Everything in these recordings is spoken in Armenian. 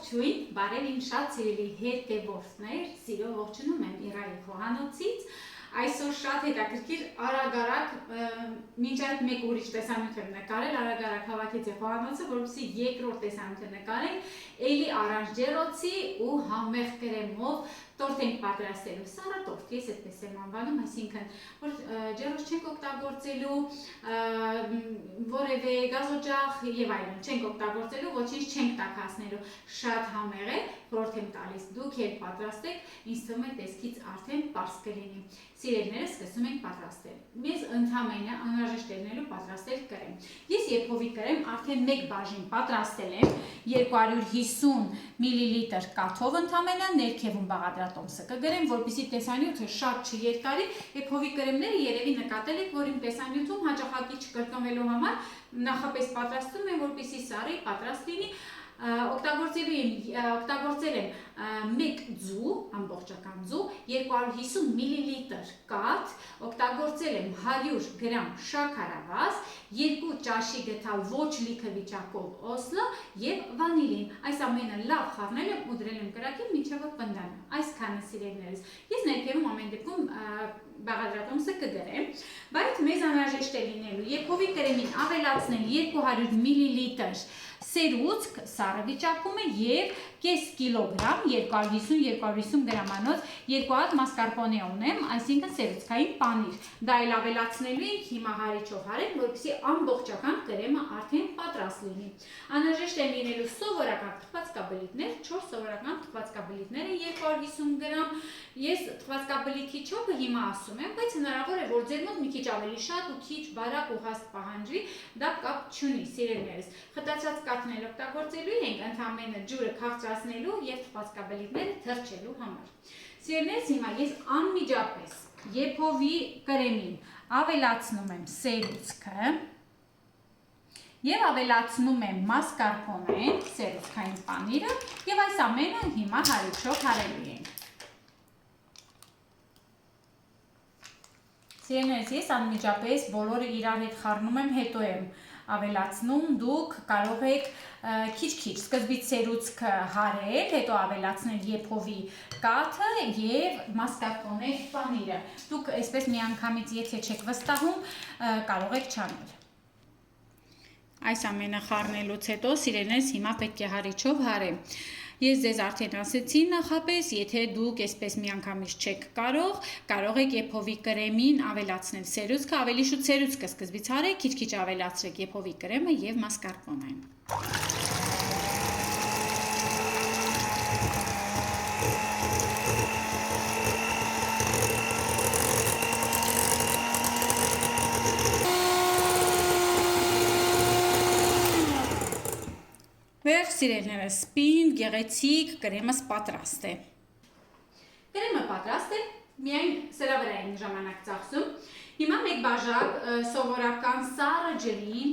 Ողջույն, բարև իմ շատ սիրելի հետևորդներ, սիրով ողջունում եմ Իրայի խոհանոցից։ Այսօր շատ հետաքրքիր արագ մինչ այդ մեկ ուրիշ տեսանյութ եմ նկարել, արագ հավաքեցի խոհանոցը, որպեսզի երկրորդ տեսանյութը նկարենք, էլի առանց ջեռոցի ու համեղ կրեմով տորտ ենք պատրաստելու, սառատորտ, ես այդպես եմ անվանում, այսինքն, որ ջեռոց չենք օգտագործելու, որևէ գազօջախ եւ այլն չենք օգտագործելու, ոչինչ չենք տաքացնելու, շատ համեղ է, խորհուրդ եմ տալիս, դուք էլ պատրաստեք, ինձ թվում է տեսքից արդեն պարզ կլինի։ Սիրելիներս, սկսում ենք պատրաստել։ Մեզ ընդհանրապես անհրաժեշտ է լինելու պատրաստել կրեմ։ Ես եփովի կրեմ արդեն 1 բաժին պատրաստել եմ 250 մլ կաթով ընդհանրապես ներքևում բաղադրատոմսը կգրեմ, որպեսզի տեսանյութը շատ չերկարի։ Եփովի կրեմները երևի նկատել եք, որ իմ տեսանյութում հաճախակի չկրկնվելու համար նախապես պատրաստում եմ, որպեսզի սառի պատրաստ լինի։ Օգտագործել եմ 1 ձու, ամբողջական ձու, 250 մլ կաթ, օգտագործել եմ 100 գրամ շաքարավազ, 2 ճաշի գթալ ոչ լիքը վիճակով օսլո եւ վանիլին։ Այս ամենը լավ խառնել եմ ու դրել եմ կրակին մինչեւ պնդանը։ Այսքանը սիրելիներս։ Ես ներքևում ամեն դեպքում բաղադրատոմսը կգրեմ, բայց մեզ անհրաժեշտ է լինելու եփովի կրեմին ավելացնել 200 մլ սերուցք սառը վիճակում է եւ կես կիլոգրամ 250 գրամանոց 2 հատ մասկարպոնե ունեմ, այսինքն սերուցքային պանիր։ Դա էլ ավելացնելու ենք հիմա հարիչով հարեմ, որպեսզի ամբողջական կրեմը արդեն պատրաստ լինի։ Անհրաժեշտ են լինելու սովորական թխվածքաբլիթներ, 4 սովորական թխվածքաբլիթները 250 գրամ։ Ես թխվածքաբլիթի չափը հիմա ասում եմ, բայց հնարավոր է որ ձեր մոտ մի քիչ ավելի շատ ու քիչ բարակ ու հաստ պահանջվի, դա կապ չունի, սիրելիներս։ Խտացած կաթն էլ օգտագործելու ենք ընդհանրապես ջուրը քաղցրացնելու եւ թխվածքաբլիթները թրջելու համար։ Սիրելիներս, հիմա ես անմիջապես եփովի կրեմին ավելացնում եմ սերուցքը եւ ավելացնում եմ մասկարպոնեն, սերուցքային պանիրը եւ այս ամենը հիմա հարիչով հարելու ենք։ Սիրելիներս, ես անմիջապես բոլորը իրար հետ խառնում եմ, հետո եմ ավելացնում, դուք կարող եք քիչ-քիչ սկզբից սերուցքը հարել, հետո ավելացնել եփովի կաթը եւ մասկարպոնե պանիրը։ Դուք այսպես միանգամից եթե չեք վստահում, կարող եք չանել։ Այս ամենը խառնելուց հետո, սիրելիներս, հիմա պետք է հարիչով հարեմ։ Ես ձեզ արդեն ասեցի նախապես, եթե դուք այսպես միանգամից չեք կարող եք եփովի կրեմին ավելացնել սերուցքը, ավելի շուտ սերուցքը սկզբից հարեք, քիչ-քիչ ավելացրեք եփովի կրեմը եւ մասկարպոնեն։ Վերջ սիրելիներս, սպին, գեղեցիկ կրեմս պատրաստ է։ Կրեմը պատրաստ է, միայն սրա վրա են ժամանակ ծախսում։ Հիմա 1 բաժակ սովորական սառը ջրին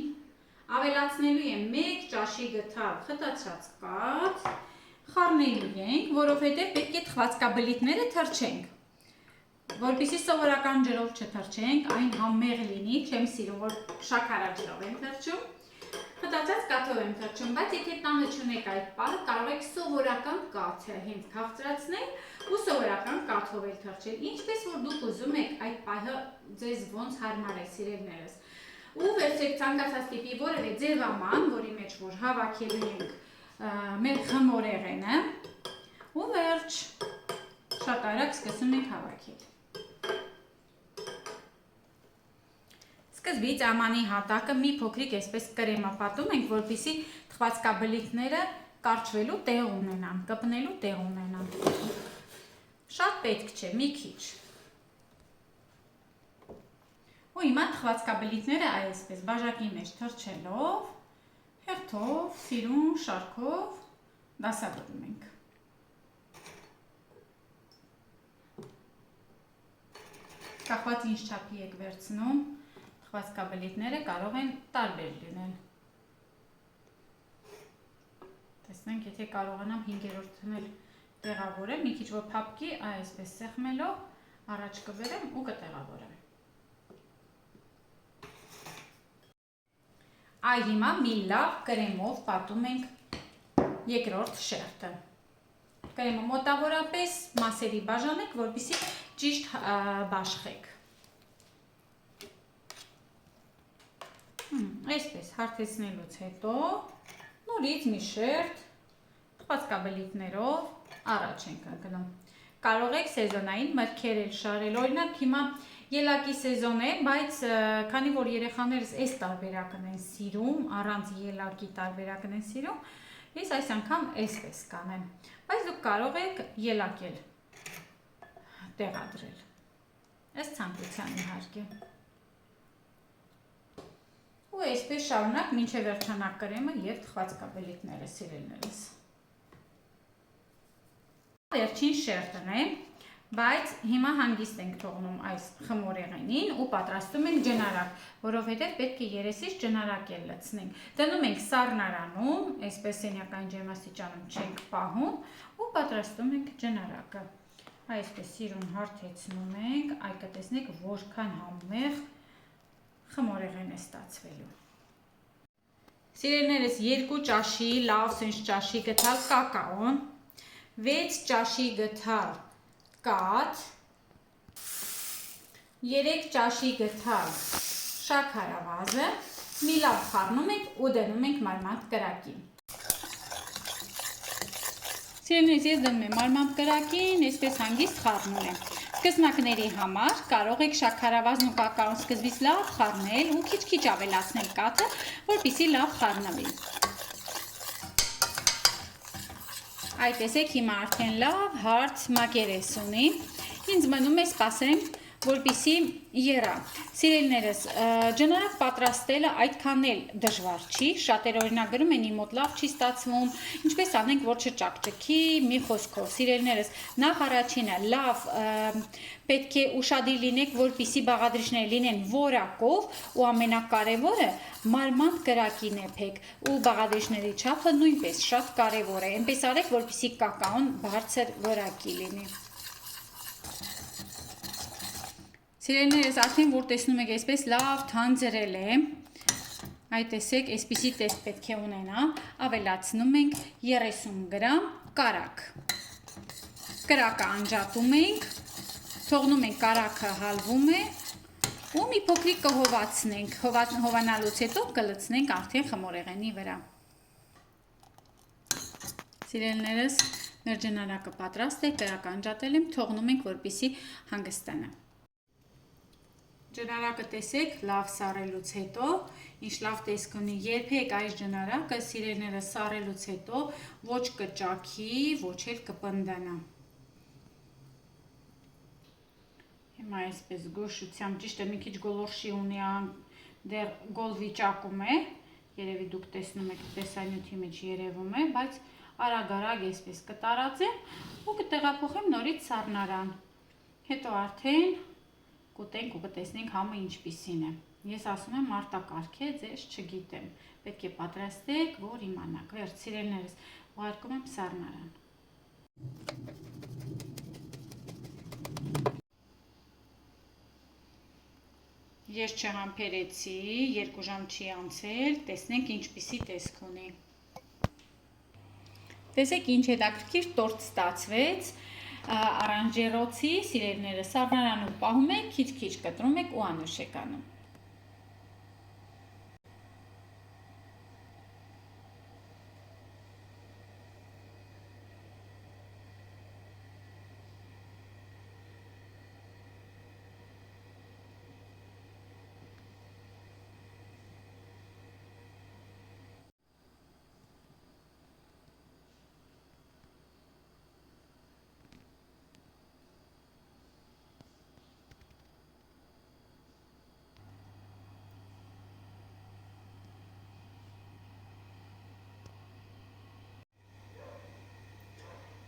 ավելացնելու եմ 1 ճաշի գթալ խտացած կաթ, խառնելու ենք, որովհետև պետք է թխվածքաբլիթները թրջենք։ Որպեսզի սովորական ջրով չթրջենք, այն համեղ լինի, չեմ սիրում, որ շաքարաջրով եմ թրջում։ Խտացած կաթով եմ թրջում, բայց եթե տանը չունեք այդ պահը, կարող եք սովորական կաթը հենց քաղցրացնել ու սովորական կաթով էլ թրջել, ինչպես որ դուք ուզում եք այդ պահը ձեզ ոնց հարմար է, սիրելիներս։ Ու վերցրեք ցանկացած տիպի որևէ ձևաման, որի մեջ որ հավաքելու ենք մեր խմորեղենը, ու վերջ շատ արագ սկսում ենք հավաքել։ Սկզբից ամանի հատակը մի փոքրիկ այսպես կրեմապատում ենք, որպեսզի թխվածքաբլիթները կարճվելու տեղ ունենան, կպնելու տեղ ունենան։ Շատ պետք չէ, մի քիչ։ Ու հիմա թխվածքաբլիթները այսպես բաժակի մեջ թրջելով, հերթով, սիրուն, շարքով դասավորում ենք։ Կախված ինչ չափի եք վերցնում, թխվածքաբլիթները կարող են տարբեր լինել։ Տեսնենք, եթե կարողանամ 5-րդն էլ տեղավորեմ, մի քիչ որ փափկի, այսպես սեղմելով առաջ կբերեմ ու կտեղավորեմ։ Այ հիմա մի լավ կրեմով պատում ենք երկրորդ շերտը։ Կրեմը մոտավորապես մասերի բաժանեք, որպեսզի ճիշտ բաշխեք։ Այսպես հարթեցնելուց հետո նորից մի շերտ խվածքաբլիթներով առաջ ենք ընկնում։ Կարող եք սեզոնային մրգեր շարել, օրինակ հիմա ելակի սեզոն է, բայց քանի որ երեխաներս այս տարբերակն են սիրում, առանց ելակի տարբերակն են սիրում, ես այս անգամ այսպես կանեմ, բայց դուք կարող եք ելակել տեղադրել, ըստ ցանկության իհարկե։ Ու այսպես շարունակ մինչև վերջանա կրեմը և խվածքաբլիթները սիրելիներս։ Վերջին շերտն է, բայց հիմա հանգիստ ենք թողնում այս խմորեղենին ու պատրաստում ենք ջնարակ, որովհետև պետք է երեսից ջնարակ էլ լցնենք։ Դնում ենք սառնարանում, այսպես սենյակային ջերմաստիճանում չենք պահում ու պատրաստում ենք ջնարակը։ Այսպես սիրուն հարթեցնում ենք, այ կտեսնեք որքան համեղ խմորեղեն է ստացվելու։ Սիրելիներս 2 ճաշի լավ սենյակ ճաշի գտալ կակաոն, 6 ճաշի գտալ կաթ, 3 ճաշի գտալ շաքարավազը, մի լավ խառնում ենք ու դնում ենք մարմանդ կրակին։ Սիրելիներս ես դնում եմ մարմանդ կրակին, այսպես հանգիստ խառնում եմ։ Սկզբնակների համար կարող եք շաքարավազն ու կակաոն սկզբից լավ խառնել ու քիչ-քիչ ավելացնել կաթը, որպեսզի լավ խառնվի։ Այ տեսեք հիմա արդեն լավ հարթ մակերես ունի, ինձ մնում է սպասեմ, որպեսզի եռա։ Սիրելիներս, ջնարակ պատրաստելը այդքան էլ դժվար չի, շատերը օրինակ գրում են իմ մոտ լավ չի ստացվում, ինչպես անենք, որ չճակճկի, մի խոսքով։ Սիրելիներս, նախ առաջինը լավ պետք է ուշադիր լինեք, որպեսզի բաղադրիչները լինեն որակով ու ամենակարևորը մարմանդ կրակին եփեք ու բաղադրիչների չափը նույնպես շատ կարևոր է։ Այնպես արեք, որպեսզի կակաոն բարձր որակի լինի։ Սիրելիներս, արդեն որ տեսնում եք այսպես լավ թանձրել է, այ տեսեք, այսպիսի տեսք պետք է ունենա, ավելացնում ենք 30 գրամ կարագ։ Կրակը անջատում ենք, թողնում ենք կարագը հալվում է ու մի փոքրիկ կհովացնենք, հովանալուց հետո կլցնենք արդեն խմորեղենի վրա։ Սիրելիներս, մեր ջնարակը պատրաստ է, կրակը անջատել եմ, թողնում ենք, որպեսզի հանգստանա։ Ջնարակը տեսեք, լավ սառելուց հետո, ինչ լավ տեսք ունի, երբեք այս ջնարակը սիրելիներս սառելուց հետո ոչ կճաքի, ոչ էլ կպնդանա։ Հիմա այսպես գոշությամբ, ճիշտ է մի քիչ գոլորշի ունի, դեռ գոլ վիճակում է, երևի դուք տեսնում եք, տեսանյութի մեջ երևում է, բայց արագ-արագ այսպես կտարածեմ ու կտեղափոխեմ նորից սառնարան։ Հետո արդեն կուտենք ու կտեսնենք համը ինչպիսին է։ Ես ասում եմ արտակարգ է, ձեզ չգիտեմ։ Պետք է պատրաստեք, որ իմանաք։ Վերջ, սիրելիներս, ուղարկում եմ սառնարան։ Ես չհամբերեցի, 2 ժամ չի անցել, տեսնենք ինչպիսի տեսք ունի։ Տեսեք ինչ հետաքրքիր տորտ ստացվեց, արանժերոցի, սիրելիները սառնարանում պահում եք, քիչ-քիչ կտրում եք ու անուշ եք անում։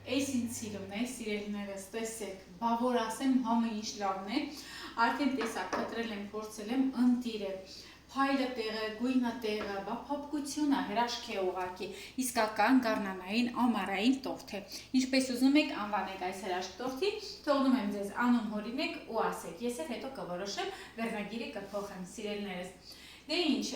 Այս ինձ սիրուն է, սիրելիներս, տեսեք, բա որ ասեմ համը ինչ լավն է, արդեն տեսակ կտրել եմ, փորձել եմ, ընտիր է, փայլը տեղը, գույնը տեղը, բա փափկությունը հրաշք է ուղղակի, իսկական գարնանային ամառային տորտ է։ Ինչպես ուզում եք անվանեք այս հրաշք տորտի, թողնում եմ ձեզ անուն հորինեք ու ասեք, ես էլ հետո կորոշեմ, վերնագիրը կփոխեմ, սիրելիներս։ Դե ինչ,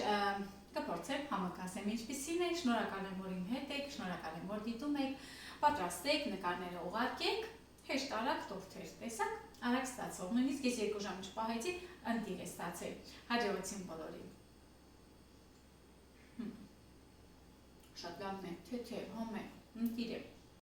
կփորձեմ համակասեմ ինչպիսին է, շնորհակալ եմ, որ իմ հետ եք, շնորհակալ եմ, որ դիտում եք, պատրաստեք, նկարները ուղարկեք, հեշտ արագ տորթեր տեսակ, արագ ստացող, նույնիսկ ես 2 ժամ չպահեցի, ընտիր է ստացել, հաջողություն բոլորին։ Շատ լավն է, թեթև, համեղ, ընտիր է։